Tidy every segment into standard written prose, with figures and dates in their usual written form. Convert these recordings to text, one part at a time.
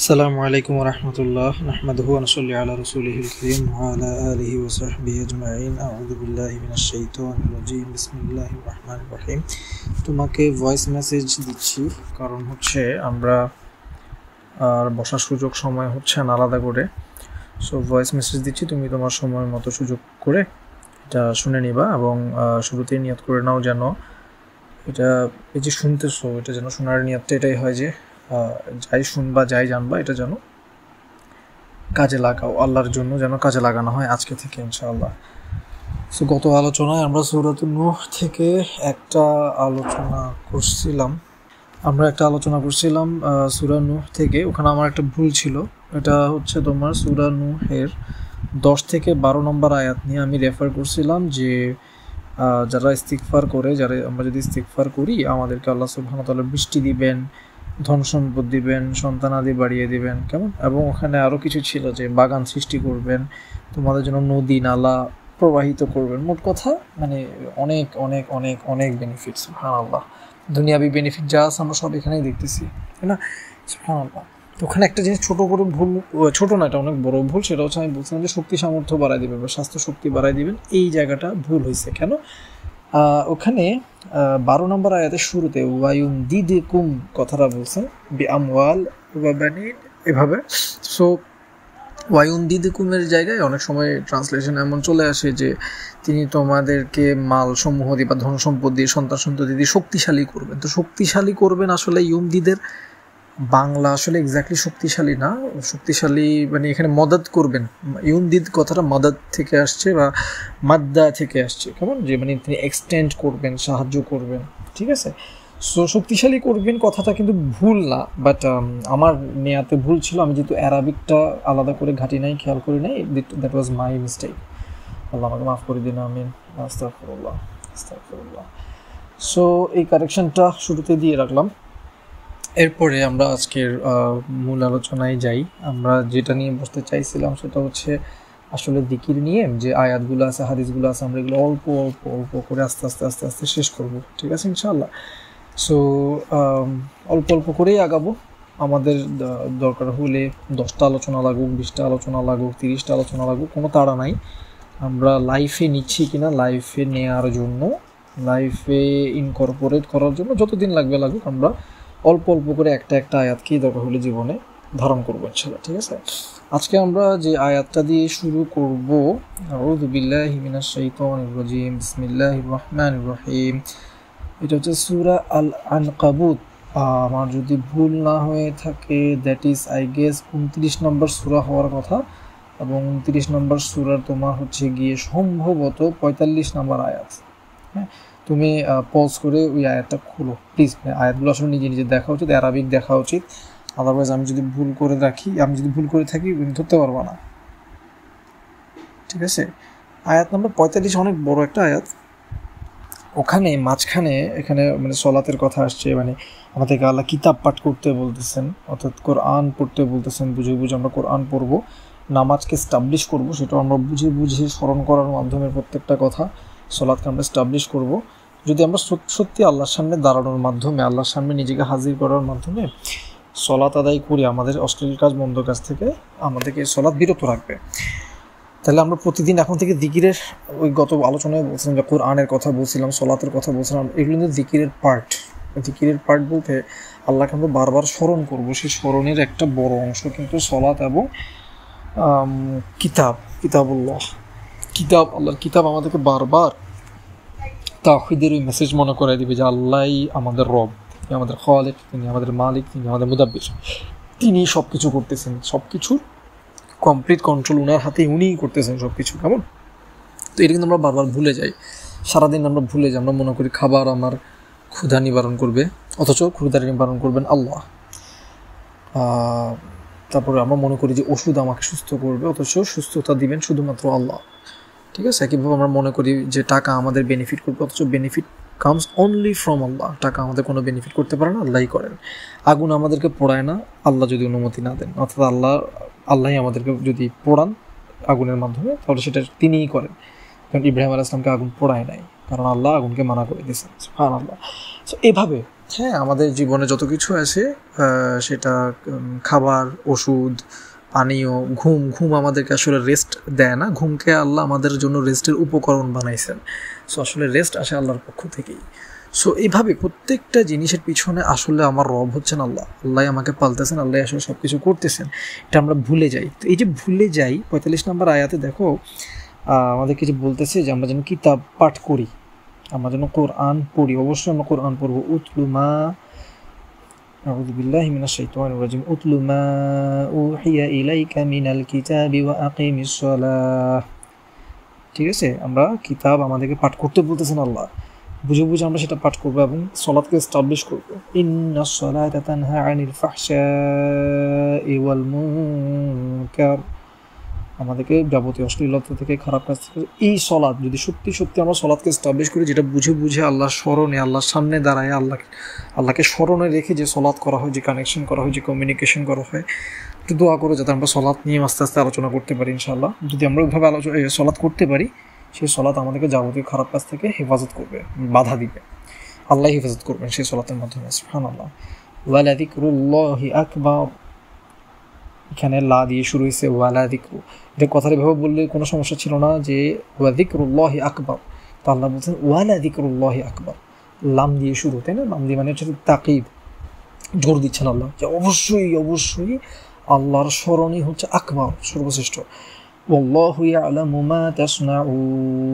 আসসালামু আলাইকুম ওয়া রাহমাতুল্লাহ নাহমাদুহু ওয়া নুসাল্লি আলা রাসূলিহিল কারীম ওয়া আলা আলিহি ওয়া সাহবিহি আজমাইন আউযু বিল্লাহি মিনাশ শাইতানির রাজীম বিসমিল্লাহির রহমানির রহিম। তোমাকে ভয়েস মেসেজ দিচ্ছি কারণ হচ্ছে আমরা আর বসার সুযোগ সময় হচ্ছে না আলাদা করে, সো ভয়েস মেসেজ দিচ্ছি, তুমি তোমার সময় মতো সুযোগ করে এটা শুনে নিবা এবং শুরুতেই নিয়ত করে নাও যেন এটা এই যে শুনতেছো এটা যেন শোনার নিয়তটা এটাই হয় যে যাই শুনবা যাই জানবা এটা যেন কাজে লাগাও, আল্লাহর জন্য যেন কাজে লাগানো হয় আজকে থেকে ইনশাআল্লাহ। সো গত আলোচনায় আমরা সূরাতুন নূহ থেকে একটা আলোচনা করছিলাম সূরা নূহ থেকে। ওখানে আমার একটা ভুল ছিল, এটা হচ্ছে তোমার সূরা নূহের 10 থেকে 12 নম্বর আয়াত নিয়ে আমি রেফার করছিলাম যে যারা ইস্তিগফার করে, আমরা যদি ইস্তিগফার করি আমাদেরকে আল্লাহ সুবহানাহু ওয়া তাআলা বৃষ্টি দিবেন, ধন সম্পদ দিবেন, সন্তানাদি বাড়িয়ে দিবেন, কেমন, এবং ওখানে আরও কিছু ছিল যে বাগান সৃষ্টি করবেন, তোমাদের জন্য নদী নালা প্রবাহিত করবেন। মোট কথা মানে অনেক অনেক অনেক অনেক বেনিফিটস, সুবহানাল্লাহ। দুনিয়াবি বেনিফিট যা আছে আমরা সব এখানেই দেখতেছি, তাই না? সুবহানাল্লাহ। তো ওখানে একটা জিনিস ছোটো করে ভুল, ছোটো না, এটা অনেক বড় ভুল, সেটা হচ্ছে আমি বলছিলাম যে শক্তি সামর্থ্য বাড়াই দিবেন বা স্বাস্থ্য শক্তি বাড়াই দিবেন, এই জায়গাটা ভুল হয়েছে। কেন? ওখানে 12 নম্বর আয়াতের শুরুতে ওয়ায়ুমদিদকুম কথাটা বলছেন বিআমওয়াল ওয়া বানিন, এভাবে। সো ওয়ায়ুমদিদকুমের জায়গায় অনেক সময় ট্রান্সলেশন এমন চলে আসে যে তিনি তোমাদেরকে মাল সমূহ দিয়ে বা ধন সম্পদ দিয়ে, সন্তান সন্ততি দিয়ে শক্তিশালী করবেন। তো শক্তিশালী করবেন আসলে ইউমদিদের বাংলা আসলে এক্স্যাক্টলি শক্তিশালী না, শক্তিশালী মানে এখানে মদদ করবেন। ইউনদিদ কথাটা মদদ থেকে আসছে বা মাদ্দা থেকে আসছে, কেমন, যে মানে তিনি এক্সটেন্ড করবেন, সাহায্য করবেন, ঠিক আছে? সো শক্তিশালী করবেন কথাটা কিন্তু ভুল না, বাট আমার নেয়াতে ভুল ছিল। আমি যেহেতু অ্যারাবিকটা আলাদা করে ঘাটি নাই, খেয়াল করি নাই, দ্যাট ওয়াজ মাই মিস্টেক। আল্লাহ আমাকে মাফ করে দিন, আমিন। আস্তাগফিরুল্লাহ আস্তাগফিরুল্লাহ। সো এই কারেকশনটা শুরুতে দিয়ে রাখলাম। এরপরে আমরা আজকের মূল আলোচনায় যাই। আমরা যেটা নিয়ে বসতে চাইছিলাম সেটা হচ্ছে আসলে জিকির নিয়ে, যে আয়াতগুলো আছে, হাদিসগুলো আছে, আমরা এগুলো অল্প অল্প অল্প করে আস্তে আস্তে আস্তে আস্তে শেষ করব, ঠিক আছে ইনশাআল্লাহ? সো অল্প অল্প করেই আগাবো। আমাদের দরকার হলে 10টা আলোচনা লাগুক, 20টা আলোচনা লাগুক, 30টা আলোচনা লাগুক, কোনো তাড়া নাই। আমরা লাইফে নিচ্ছি কিনা, লাইফে নেওয়ার জন্য, লাইফে ইনকর্পোরেট করার জন্য যতদিন লাগবে লাগুক, আমরা অল্প অল্প করে একটা একটা আয়াতকেই দরকার হলে জীবনে ধারণ করবো ইনশাআল্লাহ, ঠিক আছে? আজকে আমরা যে আয়াতটা দিয়ে শুরু করব, আউযু বিল্লাহি মিনাশ শাইতানির রাজীম, বিসমিল্লাহির রহমানির রহিম। এটা হচ্ছে সূরা আল আনকাবুত। আমার যদি ভুল না হয়ে থাকে দ্যাট ইজ আই গেস 29 নম্বর সূরা হওয়ার কথা, এবং 29 নম্বর সূরার তোমার হচ্ছে গিয়ে সম্ভবত 45 নম্বর আয়াত। হ্যাঁ, তুমি পজ করে ওই আয়াতটা খুলো প্লিজ। আয়াতগুলো আসলে নিজে নিজে দেখা উচিত, অ্যারাবিক দেখা উচিত, আদারওয়াইজ আমি যদি ভুল করে থাকি ধরতে পারবো না, ঠিক আছে? আয়াত নম্বর 45 অনেক বড় একটা আয়াত। ওখানে মাঝখানে এখানে মানে সলাতের কথা আসছে, মানে আমাদেরকে আল্লাহ কিতাব পাঠ করতে বলতেছেন, অর্থাৎ কোরআন পড়তে বলতেছেন। বুঝে বুঝে আমরা কোরআন পড়বো, নামাজকে স্টাবলিশ করবো, সেটা আমরা বুঝে বুঝে স্মরণ করার মাধ্যমে প্রত্যেকটা কথা, সলাৎকে আমরা স্টাবলিশ করব। যদি আমরা সত্যি আল্লাহর সামনে দাঁড়ানোর মাধ্যমে, আল্লাহর সামনে নিজেকে হাজির করার মাধ্যমে সলাৎ আদায় করি, আমাদের অশ্লীল কাজ মন্দ কাজ থেকে আমাদেরকে সলাৎ বিরত রাখবে। তাহলে আমরা প্রতিদিন এখন থেকে জিকিরের, ওই গত আলোচনায় বলছিলাম যে কোরআনের কথা বলছিলাম, সলাতের কথা বলছিলাম, এগুলো কিন্তু জিকিরের পার্ট। জিকিরের পার্ট বলতে আল্লাহকে আমরা বারবার স্মরণ করবো, সেই স্মরণের একটা বড় অংশ কিন্তু সলাত এবং কিতাবুল্লাহ, আল্লাহর কিতাব আমাদেরকে বারবার তাওহীদের ওই মেসেজ মনে করাই দিবে যে আল্লাহই আমাদের রব, তিনি আমাদের খালিক, তিনি আমাদের মালিক, তিনি আমাদের মুদাব্বির, তিনি সব কিছু করতেছেন, সব কিছুর কমপ্লিট কন্ট্রোল ওনার হাতে, উনিই করতেছেন সব কিছু, কেমন? তো এটা কিন্তু আমরা বারবার ভুলে যাই, সারাদিন আমরা ভুলে যাই। আমরা মনে করি খাবার আমার ক্ষুধা নিবারণ করবে, অথচ ক্ষুধা নিবারণ করবেন আল্লাহ। তারপরে আমরা মনে করি যে ওষুধ আমাকে সুস্থ করবে, অথচ সুস্থতা দিবেন শুধুমাত্র আল্লাহ, ঠিক আছে? একইভাবে আমরা মনে করি যে টাকা আমাদের বেনিফিট করবে, অথচ বেনিফিট কামস অনলি ফ্রম আল্লাহ। টাকা আমাদের কোনো বেনিফিট করতে পারে না, আল্লাহই করেন। আগুন আমাদেরকে পোড়ায় না আল্লাহ যদি অনুমতি না দেন, অর্থাৎ আল্লাহই আমাদেরকে যদি পোড়ান আগুনের মাধ্যমে, তাহলে সেটা তিনিই করেন। কারণ ইব্রাহিম আলাইহিস সালামকে আগুন পোড়ায় নাই, কারণ আল্লাহ আগুনকে মানা করে দিয়েছেন, সুবহানাল্লাহ। সো এভাবে হ্যাঁ, আমাদের জীবনে যত কিছু আছে সেটা খাবার, ওষুধ, পানীয়, ঘুম আমাদেরকে আসলে রেস্ট দেয় না। ঘুমকে আল্লাহ আমাদের জন্য রেস্টের উপকরণ বানাইছেন। সো আসলে রেস্ট আসে আল্লাহর পক্ষ থেকেই। সো এইভাবে প্রত্যেকটা জিনিসের পিছনে আসলে আমার রব হচ্ছেন আল্লাহ। আল্লাহ আমাকে পালতেছেন, আল্লাহ আসলে সব কিছু করতেছেন। এটা আমরা ভুলে যাই। তো এই যে ভুলে যাই, 45 নম্বর আয়াতে দেখো আমাদেরকে যে বলতেছে যে আমরা যেন কিতাব পাঠ করি, আমরা যেন কোরআন পড়ি। অবশ্যই আমরা কোরআন পড়বো। উতলু মা আউযু বিল্লাহি মিনাশ শাইতানির রাজিম উতলু মা উহিয়া ইলাইকা মিনাল কিতাবি ওয়া আকিমিস সালাহ। ঠিক আছে, আমরা কিতাব আমাদেরকে পাঠ করতে বলতেছেন আল্লাহ, বুঝে বুঝে আমরা সেটা পাঠ করবো এবং সলাতকে এস্টাবলিশ করবো। ইন্নাস সালাতা তানহা আনিল ফাহশাই ওয়াল মুনকার, আমাদেরকে যাবতীয় অশ্লীলতা থেকে, খারাপ কাজ থেকে। এই সলাৎ যদি সত্যি সত্যি আমরা সলাৎকে এস্টাবলিশ করি, যেটা বুঝে বুঝে আল্লাহর স্মরণে, আল্লাহর সামনে দাঁড়ায় আল্লাহকে স্মরণে রেখে যে সলাৎ করা হয়, যে কানেকশন করা হয়, যে কমিউনিকেশন করা হয়, একটু দোয়া করে যাতে আমরা সলাৎ নিয়ে আস্তে আস্তে আলোচনা করতে পারি ইনশাআল্লাহ। যদি আমরা ওইভাবে সলাৎ করতে পারি, সেই সলাৎ আমাদেরকে যাবতীয় খারাপ কাজ থেকে হেফাজত করবে, বাধা দিবে। আল্লাহ হেফাজত করবেন সেই সলাতের মাধ্যমে। সুবহানাল্লাহ। ওয়ালা যিকরুল্লাহি আকবার, এখানে লা দিয়ে শুরু হয়েছে ওয়ালা যিকরু। এটা কথার এভাবে বললে কোনো সমস্যা ছিল না যে ওয়া যিকরুল্লাহি আকবার। তো আল্লাহ বলছেন ওয়ালা যিকরুল্লাহি আকবার, লাম দিয়ে শুরু, তাই না? লাম দিয়ে মানে হচ্ছে তাকিদ, জোর দিচ্ছেন আল্লাহ যে অবশ্যই অবশ্যই আল্লাহর স্মরণই হচ্ছে আকবার, সর্বশ্রেষ্ঠ। ওয়াল্লাহু ইয়ালামু মা তাসনাউন,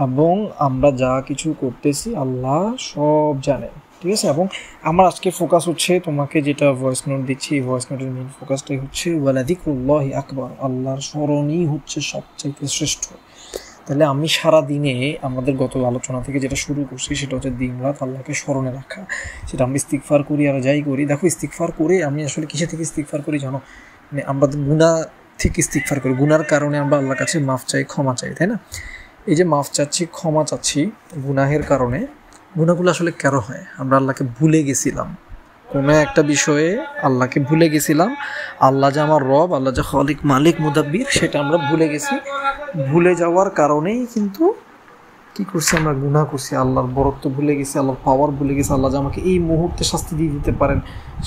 এবং আমরা যা কিছু করতেছি আল্লাহ সব জানেন। ঠিক আছে, এবং আমার আজকে ফোকাস হচ্ছে, তোমাকে যেটা ভয়েস নোট দিচ্ছি, এই ভয়েস নোটের মেইন ফোকাসটাই হচ্ছে ওয়ালা যিকরুল্লাহি আকবার, আল্লাহর স্মরণই হচ্ছে সবচাইতে শ্রেষ্ঠ। তাহলে আমি সারা দিনে আমাদের গত আলোচনা থেকে যেটা শুরু করছি সেটা হচ্ছে দিন রাত আল্লাহকে স্মরণে রাখা। সেটা আমি ইস্তিগফার করি আর যাই করি। দেখো, ইস্তিগফার করে আমি আসলে কিসে থেকে ইস্তিগফার করি জানো? মানে আমরা গুনাহ থেকে ইস্তিগফার করি, গুনার কারণে আমরা আল্লাহর কাছে মাফ চাই, ক্ষমা চাই, তাই না? এই যে মাফ চাচ্ছি, ক্ষমা চাচ্ছি গুনাহের কারণে, গুনাহগুলো আসলে কেন হয়? আমরা আল্লাহকে ভুলে গেছিলাম, কোনো একটা বিষয়ে আল্লাহকে ভুলে গেছিলাম। আল্লাহ যে আমার রব, আল্লাহ যে খালিক, মালিক, মুদাব্বির, সেটা আমরা ভুলে গেছি। ভুলে যাওয়ার কারণেই কিন্তু কী করছি, আমরা গুনাহ করছি। আল্লাহর বরত্ব ভুলে গেছি, আল্লাহর পাওয়ার ভুলে গেছি, আল্লাহ যে আমাকে এই মুহূর্তে শাস্তি দিয়ে দিতে পারেন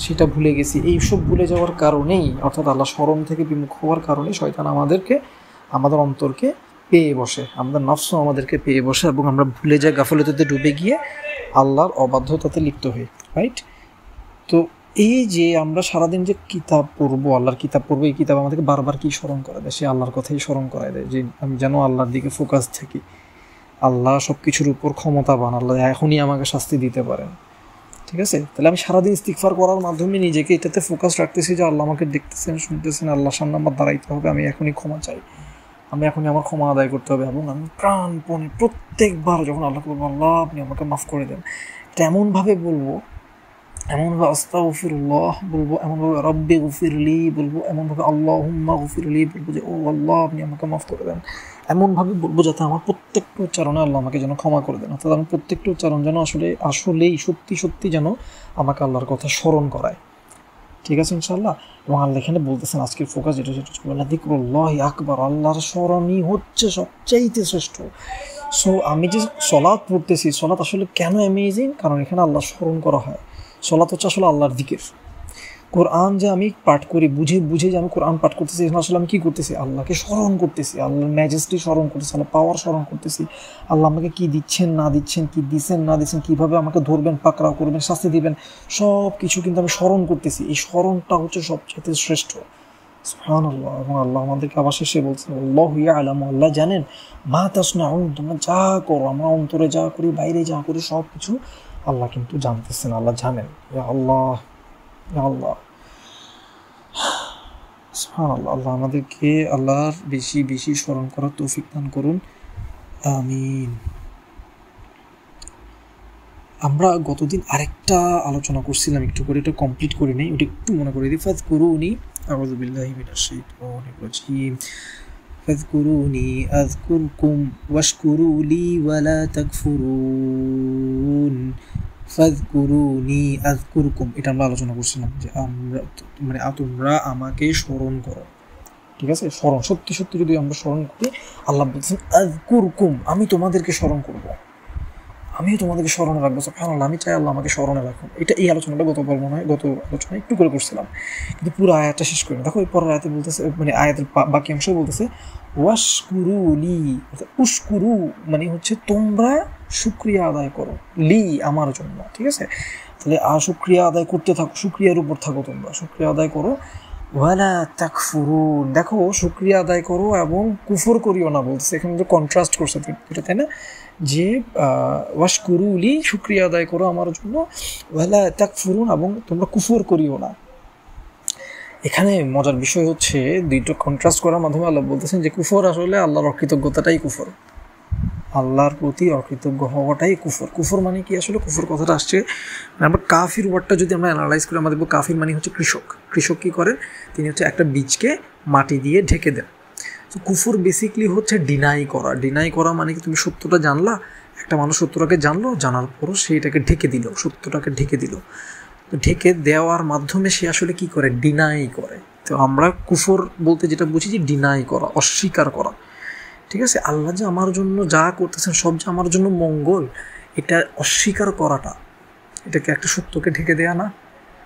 সেটা ভুলে গেছি। এইসব ভুলে যাওয়ার কারণেই, অর্থাৎ আল্লাহ স্মরণ থেকে বিমুখ হওয়ার কারণেই শয়তান আমাদের অন্তরকে পেয়ে বসে, আমাদের নফস আমাদেরকে পেয়ে বসে, এবং আমরা ভুলে যাই, গাফলতিতে ডুবে গিয়ে আল্লাহর অবাধ্যতাতে লিপ্ত হই। রাইট? তো এই যে আমরা সারাদিন যে কিতাব পড়বো, আল্লাহর কিতাব পড়বো, এই কিতাব আমাদেরকে বারবার কি স্মরণ করা দেয়? সে আল্লাহর কথাই স্মরণ করায় দেয় যে আমি যেন আল্লাহর দিকে ফোকাস থাকি। আল্লাহ সব কিছুর উপর ক্ষমতাবান, আল্লাহ এখনই আমাকে শাস্তি দিতে পারেন। ঠিক আছে, তাহলে আমি সারাদিন ইস্তিগফার করার মাধ্যমে নিজেকে এটাতে ফোকাস রাখতেছি যে আল্লাহ আমাকে দেখতেছেন, শুনতেছেন, আল্লাহর সামনে আমার দাঁড়াইতে হবে, আমি এখনই ক্ষমা চাই, আমি এখনই আমার ক্ষমা আদায় করতে হবে। এবং আমি প্রাণপণে প্রত্যেকবার যখন আল্লাহকে বলবো আল্লাহ আপনি আমাকে মাফ করে দেন, এটা এমনভাবে বলবো, এমনভাবে আস্তাগফিরুল্লাহ বলবো, এমনভাবে রব্বি গফিরলি বলবো, এমনভাবে আল্লাহুম্মা গফিরলি বলবো যে ও আল্লাহ আপনি আমাকে মাফ করে দেন, এমনভাবে বলবো যাতে আমার প্রত্যেকটা উচ্চারণে আল্লাহ আমাকে যেন ক্ষমা করে দেন। অর্থাৎ আমার প্রত্যেকটা উচ্চারণ যেন আসলেই সত্যি সত্যি যেন আমাকে আল্লাহর কথা স্মরণ করায়। ঠিক আছে ইনশাআল্লাহ। এবং আল্লাহ এখানে বলতেছেন আজকের ফোকাস যেটা যিকরুল্লাহি আকবার, আল্লাহর স্মরণই হচ্ছে সবচাইতে শ্রেষ্ঠ। সো আমি যে সলাৎ পড়তেছি, সলাৎ আসলে কেন অ্যামেজিং? কারণ এখানে আল্লাহর স্মরণ করা হয়। সলাৎ হচ্ছে আসলে আল্লাহর দিকের। কোরআন যে আমি পাঠ করি, বুঝে বুঝে যে আমি কোরআন পাঠ করতেছি, এখানে আসলে আমি কী করতেছি? আল্লাহকে স্মরণ করতেছি, আল্লাহর ম্যাজেস্টি স্মরণ করতেছি, আল্লাহ পাওয়ার স্মরণ করতেছি, আল্লাহ আমাকে কী দিচ্ছেন না দিচ্ছেন, কী দিচ্ছেন না দিচ্ছেন, কীভাবে আমাকে ধরবেন, পাকড়াও করবেন, শাস্তি দিবেন, সব কিছু কিন্তু আমি স্মরণ করতেছি। এই স্মরণটা হচ্ছে সবচেয়ে শ্রেষ্ঠ। সুবহানাল্লাহ। এবং আল্লাহ আমাদেরকে আবার শেষে বলছেন আল্লাহু ইয়ালামু, আল্লাহ জানেন, মা তাসনাউন, তোমরা যা করো, আমরা অন্তরে যা করি, বাইরে যা করি, সব কিছু আল্লাহ কিন্তু জানতেছেন, আল্লাহ জানেন। ইয়া আল্লাহ, ইয়া আল্লাহ, সুবহানাল্লাহ। আল্লাহ আমাদেরকে আল্লাহর বেশি বেশি স্মরণ করার তৌফিক দান করুন, আমিন। আমরা গতদিন আরেকটা আলোচনা করছিলাম, একটু করে এটা কমপ্লিট করে নেই, ওটা একটু মনে করে দিই। ফাযকুরুনি, আউযু বিল্লাহি মিনাশ শাইতানির রাজিম, ফাযকুরুনি আযকুরকুম ওয়াশকুরুলি ওয়ালা তাকফুরুন, ফাযকুরুনি আযকুরকুম, এটা আমরা আলোচনা করছিলাম যে তোমরা আমাকে স্মরণ করো। ঠিক আছে, স্মরণ সত্যি সত্যি যদি আমরা স্মরণ করি, আল্লাহ বলছেন আযকুরকুম, আমি তোমাদেরকে স্মরণ করব, আমিও তোমাদেরকে স্মরণে রাখবো। সুবহানাল্লাহ, আমি চাই আল্লাহ আমাকে স্মরণে রাখুন। এই আলোচনাটা গতবার মনে হয় গত আলোচনায় একটু করে করছিলাম, কিন্তু পুরো আয়াতটা শেষ করি। দেখো এই পরের আয়াতে বলতেছে, মানে আয়াতের বাকি অংশ বলতেছে ওয়াশকুরু লি, উশকুরু মানে হচ্ছে তোমরা শুকরিয়া আদায় করো, লি আমার জন্য, ঠিক আছে? তাহলে শুকরিয়া আদায় করতে থাকো, শুকরিয়ার উপর থাকো, তোমরা শুকরিয়া আদায় করো। ওয়ালা তাকফুরুন, দেখো শুকরিয়া আদায় করো এবং কুফর করিও না বলতেছে। এখানে যে কন্ট্রাস্ট করছে এটা, তাই না? যে ওয়াশকুরু লি, শুকরিয়া আদায় করো আমার জন্য, ওয়ালা তাকফুরুন এবং তোমরা কুফর করিও না। এখানে মজার বিষয় হচ্ছে দুইটা কন্ট্রাস্ট করার মাধ্যমে আল্লাহ বলতেছেন যে কুফর আসলে আল্লাহর অকৃতজ্ঞতাটাই কুফর, আল্লাহর প্রতি অকৃতজ্ঞ হওয়াটাই কুফর। কুফর মানে কি আসলে? কুফর কথাটা আসছে, আমরা কাফির ওয়ার্ডটা যদি আমরা অ্যানালাইজ করি, আমরা দেখবো কাফির মানে হচ্ছে কৃষক। কৃষক কী করে? তিনি হচ্ছে একটা বীজকে মাটি দিয়ে ঢেকে দেন। তো কুফর বেসিকলি হচ্ছে ডিনাই করা। ডিনাই করা মানে কি, তুমি সত্যটা জানলা, একটা মানুষ সত্যটাকে জানলো, জানার পরও সেইটাকে ঢেকে দিল, সত্যটাকে ঢেকে দিল। তো ঢেকে দেওয়ার মাধ্যমে সে আসলে কি করে? ডিনাই করে। তো আমরা কুফর বলতে যেটা বুঝি যে ডিনাই করা, অস্বীকার করা, ঠিক আছে? আল্লাহ যে আমার জন্য যা করতেছেন সব যে আমার জন্য মঙ্গল, এটা অস্বীকার করাটা, এটাকে একটা সত্যকে ঢেকে দেয়া না?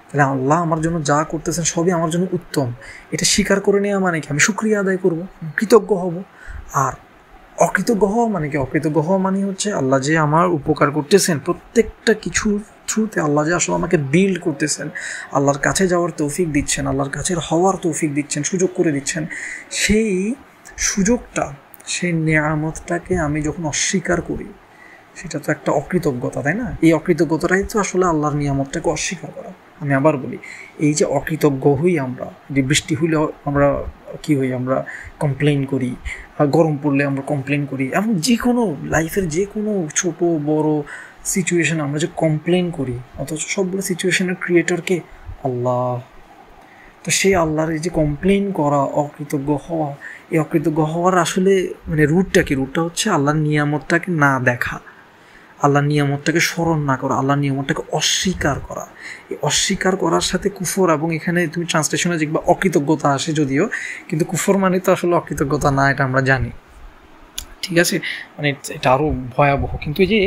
তাহলে আল্লাহ আমার জন্য যা করতেছেন সবই আমার জন্য উত্তম, এটা স্বীকার করে নেওয়া মানে কি? আমি শুকরিয়া আদায় করব, কৃতজ্ঞ হব। আর অকৃতজ্ঞ হওয়া মানে কি? অকৃতজ্ঞ হওয়া মানে হচ্ছে আল্লাহ যে আমার উপকার করতেছেন, প্রত্যেকটা কিছু থ্রুতে আল্লাহ যে আসলে আমাকে বিল্ড করতেছেন, আল্লাহর কাছে যাওয়ার তৌফিক দিচ্ছেন, আল্লাহর কাছে হওয়ার তৌফিক দিচ্ছেন, সুযোগ করে দিচ্ছেন, সেই সুযোগটা, সেই নেয়ামতটাকে আমি যখন অস্বীকার করি, সেটা তো একটা অকৃতজ্ঞতা, তাই না? এই অকৃতজ্ঞতাটাই তো আসলে আল্লাহর নিয়ামতটাকে অস্বীকার করা। আমি আবার বলি, এই যে অকৃতজ্ঞ হই আমরা, যে বৃষ্টি হইলে আমরা কী হই? আমরা কমপ্লেন করি, গরম পড়লে আমরা কমপ্লেন করি, এবং যে কোনো লাইফের যে কোনো ছোট বড় সিচুয়েশন আমরা যে কমপ্লেন করি, অথচ সবগুলো সিচুয়েশনের ক্রিয়েটরকে আল্লাহ। তো সেই আল্লাহর এই যে কমপ্লেন করা, অকৃতজ্ঞ হওয়া, এই অকৃতজ্ঞ হওয়ার আসলে মানে রুটটা কি? রুটটা হচ্ছে আল্লাহর নিয়ামতটাকে না দেখা, আল্লাহর নিয়ামতটাকে স্মরণ না করা, আল্লাহর নিয়ামতটাকে অস্বীকার করা। এই অস্বীকার করার সাথে কুফর, এবং এখানে তুমি ট্রান্সলেশনে দেখবা অকৃতজ্ঞতা আসে যদিও, কিন্তু কুফর মানে তো আসলে অকৃতজ্ঞতা না, এটা আমরা জানি, ঠিক আছে? মানে এটা আরও ভয়াবহ। কিন্তু এই যে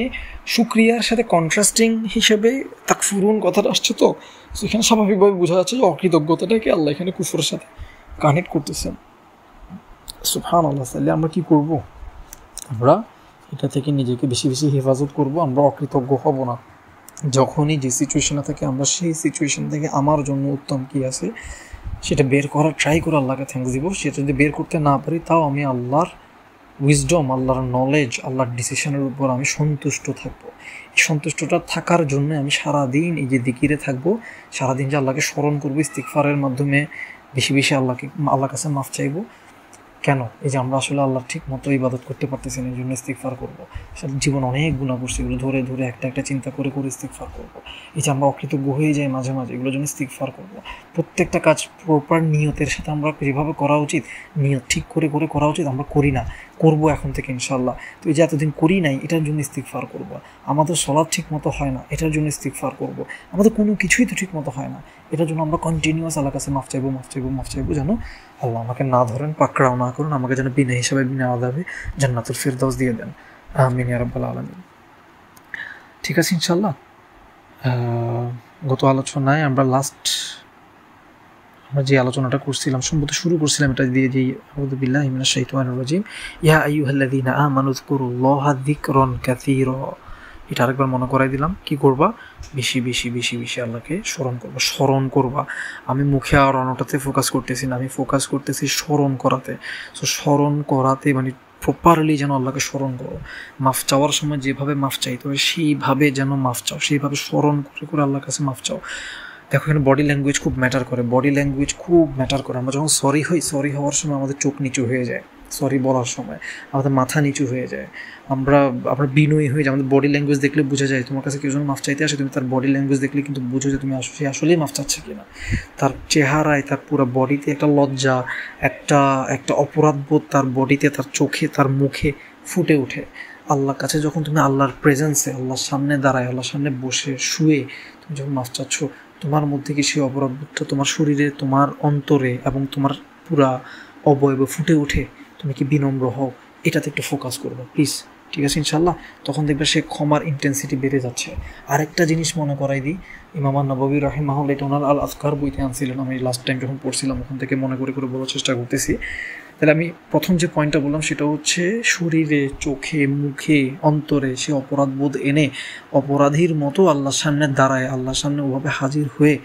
শুক্রিয়ার সাথে কন্ট্রাস্টিং হিসেবে তাকফুরুন কথাটা আসছে, তো এখানে স্বাভাবিকভাবে বোঝা যাচ্ছে যে অকৃতজ্ঞতাটাকে আল্লাহ এখানে কুফরের সাথে কানেক্ট করতেছেন। সুবহানাল্লাহ। তাহলে আমরা কী করব? আমরা এটা থেকে নিজেকে বেশি বেশি হেফাজত করব, আমরা অকৃতজ্ঞ হব না। যখনই যে সিচুয়েশনে থাকে আমরা সেই সিচুয়েশন থেকে আমার জন্য উত্তম কী আছে সেটা বের করার ট্রাই করে আল্লাহকে থ্যাঙ্কস দিব। সেটা যদি বের করতে না পারি, তাও আমি আল্লাহর উইজডম, আল্লাহর নলেজ, আল্লাহর ডিসিশনের উপর আমি সন্তুষ্ট থাকবো। এই সন্তুষ্টটা থাকার জন্য আমি সারাদিন এই যে দিকিরে থাকবো, সারাদিন যে আল্লাহকে স্মরণ করবো, ইস্তিগফারের মাধ্যমে বেশি বেশি আল্লাহর কাছে মাফ চাইবো। কেন? এই যে আমরা আসলে আল্লাহর ঠিক মতো ইবাদত করতে পারতেছি না, এই জন্য ইস্তিগফার করবো। জীবন অনেক গুনাহ করছি, এগুলো ধরে ধরে একটা একটা চিন্তা করে করে ইস্তিগফার করবো। এই যে আমরা অকৃতজ্ঞ হয়ে যাই মাঝে মাঝে, এগুলোর জন্য ইস্তিগফার করবো। প্রত্যেকটা কাজ প্রপার নিয়তের সাথে আমরা যেভাবে করা উচিত, নিয়ত ঠিক করে করে করা উচিত, আমরা করি না, করবো এখন থেকে ইনশাল্লাহ। তো এই যে এতদিন করি নাই, এটার জন্য ইস্তিগফার করবো। আমাদের সলাৎ ঠিক মতো হয় না, এটার জন্য ইস্তিগফার করবো। আমাদের কোনো কিছুই তো ঠিক মতো হয় না, এটার জন্য আমরা কন্টিনিউয়াস আল্লাহর কাছে মাফ চাইবো, মাফ চাইবো, মাফ চাইবো, যেন আল্লাহ আমাকে না ধরেন, পাকড়াও না করুন, আমাকে যেন বিনা হিসাবে বিনা আযাবে জান্নাতুল ফিরদাউস দিয়ে দেন। আমিন ইয়া রাব্বাল আলামিন। ঠিক আছে ইনশাল্লাহ। গত আলোচনায় আমরা যে আলোচনাটা করছিলাম, সম্ভবত শুরু করছিলাম এটা দিয়ে, যে আউযু বিল্লাহি মিনাশ শাইতানির রাজিম, ইয়া আইয়ুহাল্লাযীনা আমানু যকুরুল্লাহা যিকরান কাসীরা। এটা আরেকবার মনে করাই দিলাম। কি করবা? বেশি বেশি বেশি বেশি আল্লাহকে স্মরণ করবা। আমি মুখে আর অন্যটাতে ফোকাস করতেছি না, আমি ফোকাস করতেছি স্মরণ করাতে। সো স্মরণ করাতে মানে প্রপারলি যেন আল্লাহকে স্মরণ করো। মাফ চাওয়ার সময় যেভাবে মাফ চাইতে হয় সেইভাবে যেন মাফ চাও, সেইভাবে স্মরণ করে করে আল্লাহর কাছে মাফ চাও। দেখো এখানে বডি ল্যাঙ্গুয়েজ খুব ম্যাটার করে, আমরা যখন সরি হওয়ার সময় আমাদের চোখ নিচু হয়ে যায়, সরি বলার সময় আমাদের মাথা নিচু হয়ে যায়, আমরা বিনয়ী হয়ে যায়। আমাদের বডি ল্যাঙ্গুয়েজ দেখলে বোঝা যায়, তোমার কাছে কেউ যখন মাফ চাইতে আসে, তুমি তার বডি ল্যাঙ্গুয়েজ দেখলে কিন্তু বুঝো যে তুমি সে আসলেই মাফ চাচ্ছে কিনা। তার চেহারায়, তার পুরো বডিতে একটা লজ্জা, একটা অপরাধবোধ তার বডিতে, তার চোখে, তার মুখে ফুটে ওঠে। আল্লাহর কাছে যখন তুমি আল্লাহর প্রেজেন্সে, আল্লাহর সামনে দাঁড়ায়, আল্লাহর সামনে বসে শুয়ে তুমি যখন মাফ চাচ্ছ, তোমার মধ্যে কি সেই অপরাধবোধটা তোমার শরীরে, তোমার অন্তরে এবং তোমার পুরা অবয়বে ফুটে ওঠে? তুমি কি বিনম্র হও? এটাতে একটু ফোকাস করবো প্লিজ, ঠিক আছে ইনশাল্লাহ, তখন দেখবে সে ক্ষমার ইন্টেন্সিটি বেড়ে যাচ্ছে। আরেকটা জিনিস মনে করাই দিই, ইমাম নববী রাহিমাহুল্লাহ এটা ওনার আল আজকার বইতে আনছিলেন, আমি লাস্ট টাইম যখন পড়ছিলাম ওখান থেকে মনে করে করে বলার চেষ্টা করতেছি। তাহলে আমি প্রথম যে পয়েন্টটা বললাম সেটা হচ্ছে শরীরে, চোখে, মুখে, অন্তরে সে অপরাধ বোধ এনে অপরাধীর মতো আল্লাহর সামনে দাঁড়ায়, আল্লাহর সামনে ওভাবে হাজির হয়ে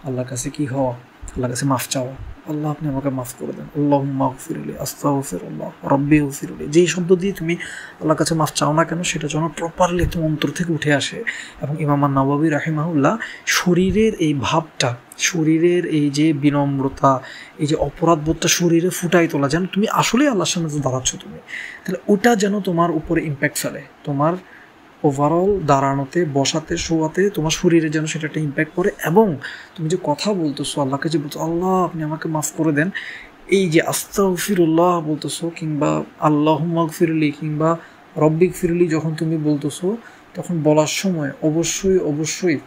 আল্লাহর কাছে কি হওয়া, আল্লাহর কাছে মাফ চাওয়া। আল্লাহ আপনি আমাকে মাফ করে দেন, আল্লাহুম্মা গফিরলি, আস্তাগফিরুল্লাহ, রব্বি গফিরলি, যেই শব্দ দিয়ে তুমি আল্লাহর কাছে মাফ চাও না কেন সেটা যেন প্রপারলি তোমার অন্তর থেকে উঠে আসে। এবং ইমাম নববী রাহিমাহুল্লাহ শরীরের এই ভাবটা, শরীরের এই যে বিনম্রতা, এই যে অপরাধবোধটা শরীরে ফুটাই তোলা, যেন তুমি আসলেই আল্লাহর সামনে দাঁড়াচ্ছ তুমি, তাহলে ওটা যেন তোমার উপরে ইম্প্যাক্ট ফেলে, তোমার ওভারঅল দাঁড়ানোতে, বসাতে, শোয়াতে তোমার শরীরে যেন সেটা একটা ইম্প্যাক্ট পড়ে। এবং তুমি যে কথা বলতেছো আল্লাহকে, যে বলছো আল্লাহ আপনি আমাকে মাফ করে দেন, এই যে আস্তাগফিরুল্লাহ বলতেছো, কিংবা আল্লাহুম্মা গফিরলি, কিংবা রব্বি গফিরলি যখন তুমি বলতেছো, তখন বলার সময় অবশ্যই অবশ্যই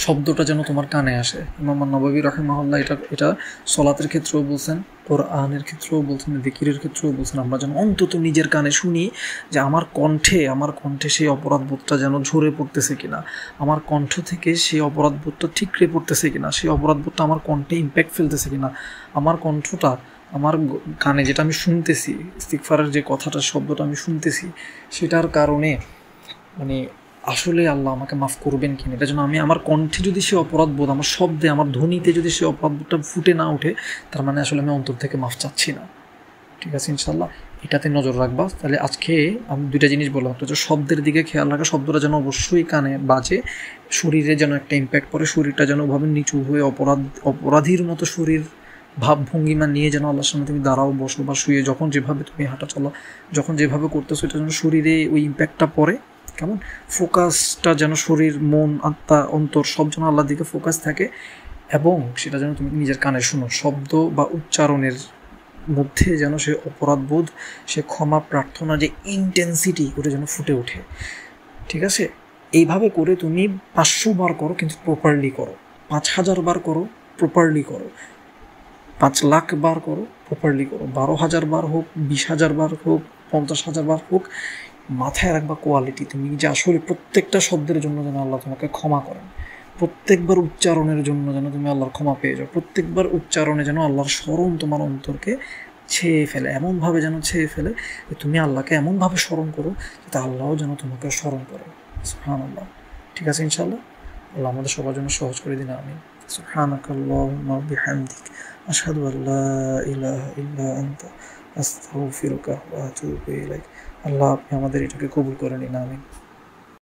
শব্দটা যেন তোমার কানে আসে। ইমাম নববী রাহিমাহুল্লাহ এটা সলাতের ক্ষেত্রেও বলছেন, কোরআনের ক্ষেত্রেও বলছেন, যিকিরের ক্ষেত্রেও বলছেন, আমরা যেন অন্তত নিজের কানে শুনি যে আমার কণ্ঠে সেই অপরাধবোধটা যেন ঝরে পড়তেছে কিনা, আমার কণ্ঠ থেকে সেই অপরাধবোধটা ঠিকরে পড়তেছে কিনা, সেই অপরাধবোধটা আমার কণ্ঠে ইম্প্যাক্ট ফেলতেছে কিনা, আমার কণ্ঠটা, আমার কানে যেটা আমি শুনতেছি, ইস্তিগফারের যে কথাটা, শব্দটা আমি শুনতেছি, সেটার কারণে মানে আসলে আল্লাহ আমাকে মাফ করবেন কিনা, এটা যেন আমি আমার কণ্ঠে যদি সে অপরাধবোধ, আমার শব্দে, আমার ধ্বনিতে যদি সে অপরাধবোধটা ফুটে না ওঠে, তার মানে আসলে আমি অন্তর থেকে মাফ চাচ্ছি না। ঠিক আছে ইনশাল্লাহ, এটাতে নজর রাখবা। তাহলে আজকে আমি দুইটা জিনিস বললাম, একটা হচ্ছে শব্দের দিকে খেয়াল রাখা, শব্দটা যেন অবশ্যই কানে বাজে, শরীরে যেন একটা ইম্প্যাক্ট পড়ে, শরীরটা যেন ওভাবে নিচু হয়ে অপরাধীর মতো শরীর ভাব ভঙ্গিমা নিয়ে যেন আল্লাহর সামনে তুমি দাঁড়াও, বসো বা শুয়ে, যখন যেভাবে তুমি হাঁটা চলা, যখন যেভাবে করতেছো, এটা যেন শরীরে ওই ইম্প্যাক্টটা পড়ে। কেমন ফোকাসটা যেন শরীর, মন, আত্মা, অন্তর সব যেন আল্লাহর দিকে ফোকাস থাকে, এবং সেটা যেন তুমি নিজের কানে শুনো। শব্দ বা উচ্চারণের মধ্যে যেন সে অপরাধবোধ, সে ক্ষমা প্রার্থনা যে ইন্টেন্সিটি, ওটা যেন ফুটে ওঠে। ঠিক আছে, এইভাবে করে তুমি 500 বার করো, কিন্তু প্রপারলি করো। 5000 বার করো, প্রপারলি করো। 5 লাখ বার করো, প্রপারলি করো। 12,000 বার হোক, 20,000 বার হোক, 50,000 বার হোক, মাথায় রাখবা কোয়ালিটি। তুমি যে আসলে প্রত্যেকটা শব্দের জন্য যেন আল্লাহ তোমাকে ক্ষমা করেন, প্রত্যেকবার উচ্চারণের জন্য যেন তুমি আল্লাহর ক্ষমা পেয়ে যাও, প্রত্যেকবার উচ্চারণে যেন আল্লাহর স্মরণ তোমার অন্তরকে ছেয়ে ফেলে, এমনভাবে যেন ছেয়ে ফেলে যে তুমি আল্লাহকে এমনভাবে স্মরণ করো যাতে আল্লাহও যেন তোমাকে স্মরণ করে। সুবহানাল্লাহ। ঠিক আছে ইনশাআল্লাহ, আল্লাহ আমাদের সবার জন্য সহজ করে দিন। আমিন। সুবহানাকাল্লাহুম্মা বিহামদিক, আশহাদু আল্লা ইলাহা ইল্লা আনতা, আস্তাগফিরুকা ওয়া আতুবু ইলাইক। আল্লাহ আপনি আমাদের এটাকে কবুল করে নিন। আমিন।